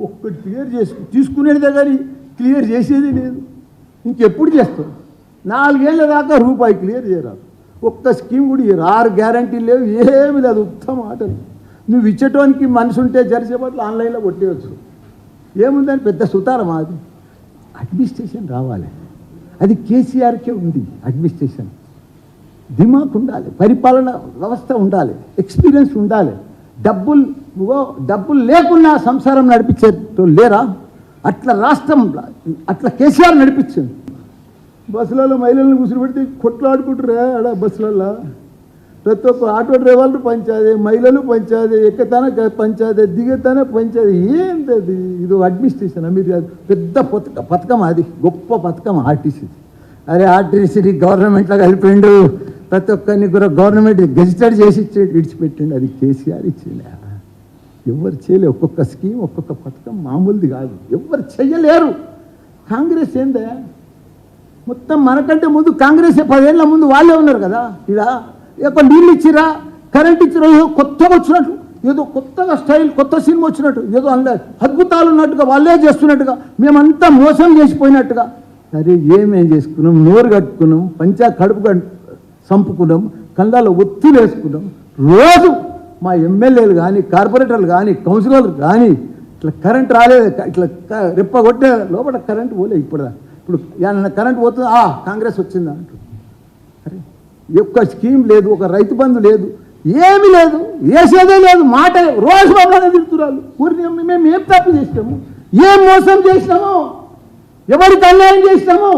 ఒక్కటి క్లియర్ తీసుకునేదే కానీ క్లియర్ చేసేది లేదు. ఇంకెప్పుడు చేస్తాం? 4 ఏళ్ళ దాకా రూపాయి క్లియర్ చేయరాదు. ఒక్క స్కీమ్ కూడా 6 గ్యారంటీలు లేవు, ఏమి లేదు. ఉత్తమ మాటలు. నువ్వు ఇచ్చేటోనికి మనసు ఉంటే జరిసేపట్లు ఆన్లైన్లో కొట్టేయచ్చు. ఏముందని పెద్ద సుతారం. అది అడ్మినిస్ట్రేషన్ రావాలి. అది కేసీఆర్కే ఉంది. అడ్మినిస్ట్రేషన్ దిమాక్ ఉండాలి, పరిపాలన వ్యవస్థ ఉండాలి, ఎక్స్పీరియన్స్ ఉండాలి. డబ్బులు లేకున్నా సంసారం నడిపించేటో లేరా? అట్లా రాష్ట్రం, అట్లా కేసీఆర్ నడిపించింది. బస్సులలో మహిళలను కూర్చోబెడితే కొట్లాడుకుంటారు ఆడ బస్సులలో. ప్రతి ఒక్క ఆటో డ్రైవర్లు పంచాదే, మహిళలు పంచాదే, ఎక్కతానే పంచాదే, దిగతానే పంచాదే. ఏంటి అది? ఇది అడ్మినిస్ట్రేషన్. మీరు పెద్ద పథకం, అది గొప్ప పథకం ఆర్టీసీ. అరే ఆర్టీసీ గవర్నమెంట్లో కలిపిండు, ప్రతి ఒక్కరిని కూడా గవర్నమెంట్ గెజిటెడ్ చేసి విడిచిపెట్టిండు. అది కేసీఆర్ ఇచ్చింది. ఎవరు చేయలేరు. ఒక్కొక్క స్కీమ్, ఒక్కొక్క పథకం మామూలుది కాదు. ఎవరు చెయ్యలేరు. కాంగ్రెస్ ఏందే మొత్తం మనకంటే ముందు కాంగ్రెస్ 10 ఏళ్ళ ముందు వాళ్ళే ఉన్నారు కదా. ఇలా ఒక నీళ్ళు ఇచ్చిరా, కరెంట్ ఇచ్చిరా, ఏదో కొత్తగా వచ్చినట్టు, ఏదో కొత్తగా స్టైల్, కొత్త సినిమా వచ్చినట్టు, ఏదో అద్భుతాలు ఉన్నట్టుగా వాళ్ళే చేస్తున్నట్టుగా, మేమంతా మోసం చేసిపోయినట్టుగా. సరే ఏమేం చేసుకున్నాం? నోరు కట్టుకున్నాం, కడుపు చంపుకున్నాం, కళ్ళలో ఒత్తులు వేసుకున్నాం. రోజు మా ఎమ్మెల్యేలు కానీ, కార్పొరేటర్లు కానీ, కౌన్సిలర్లు కానీ ఇట్లా కరెంట్ రాలేదు, ఇట్లా రెప్ప కొట్టే లోపల కరెంట్ పోలేదు. ఇప్పుడు ఏమన్నా కరెంట్ పోతుంది, కాంగ్రెస్ వచ్చిందా అంటారు. అరే ఒక్క స్కీమ్ లేదు, ఒక రైతు బంధు లేదు, ఏమీ లేదు, వేసేదే లేదు. మాట రోజు బాబానే తిడుతున్నారు. ఊరిని మేము ఏం తప్పు చేసినాము? ఏం మోసం చేసినాము? ఎవరికి అన్యాయం చేసినాము?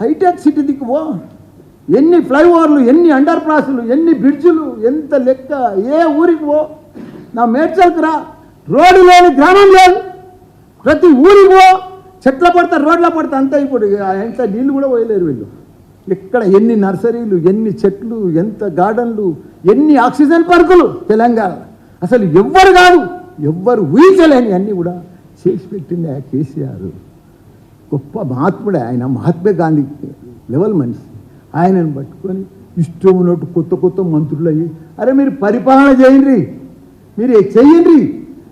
హైటెక్ సిటీ దిక్కుపో, ఎన్ని ఫ్లైఓవర్లు, ఎన్ని అండర్ పాస్లు, ఎన్ని బ్రిడ్జులు, ఎంత లెక్క. ఏ ఊరికి పో, నా మేడ్చల్కి రా, రోడ్డు లేని గ్రామం లేదు. ప్రతి ఊరికి పో, చెట్ల పడతారు, రోడ్ల పడతా. అంతా ఇప్పుడు ఎంత నీళ్ళు కూడా పోయలేరు వీళ్ళు. ఎక్కడ ఎన్ని నర్సరీలు, ఎన్ని చెట్లు, ఎంత గార్డెన్లు, ఎన్ని ఆక్సిజన్ పార్కులు తెలంగాణ. అసలు ఎవ్వరు కాదు, ఎవ్వరు ఊహించలేని అన్నీ కూడా చేసి పెట్టింది ఆ కేసీఆర్. గొప్ప మహాత్ముడే ఆయన. మహాత్మా గాంధీ లెవెల్ మనిషి. ఆయనను పట్టుకొని ఇష్టం ఉన్నట్టు కొత్త మంత్రులు అయ్యి, అరే మీరు పరిపాలన చేయండి, మీరు చెయ్యండి,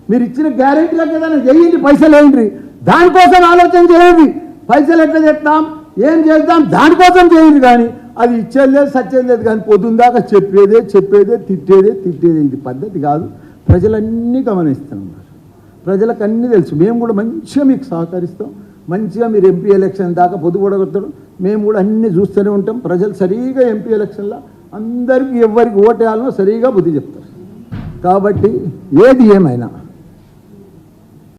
మీరు ఇచ్చిన గ్యారెంటీలకు ఏదైనా చేయండి, పైసలు వేయండి, దానికోసం ఆలోచన చేయండి. పైసలు ఎట్లా చేస్తాం, ఏం చేద్దాం, దానికోసం చేయండి. కానీ అది ఇచ్చేది లేదు, సచ్చేది లేదు. కానీ పొద్దున్న దాకా చెప్పేదే, తిట్టేదే. ఇది పద్ధతి కాదు. ప్రజలన్నీ గమనిస్తున్నారు, ప్రజలకు అన్నీ తెలుసు. మేము కూడా మంచిగా మీకు సహకరిస్తాం. మంచిగా మీరు ఎంపీ ఎలక్షన్ దాకా పొద్దుపడగొడతాడు. మేము కూడా అన్నీ చూస్తూనే ఉంటాం. ప్రజలు సరిగా ఎంపీ ఎలక్షన్లో అందరికీ ఎవరికి ఓటేయాలనో సరిగా బుద్ధి చెప్తారు. కాబట్టి ఏది ఏమైనా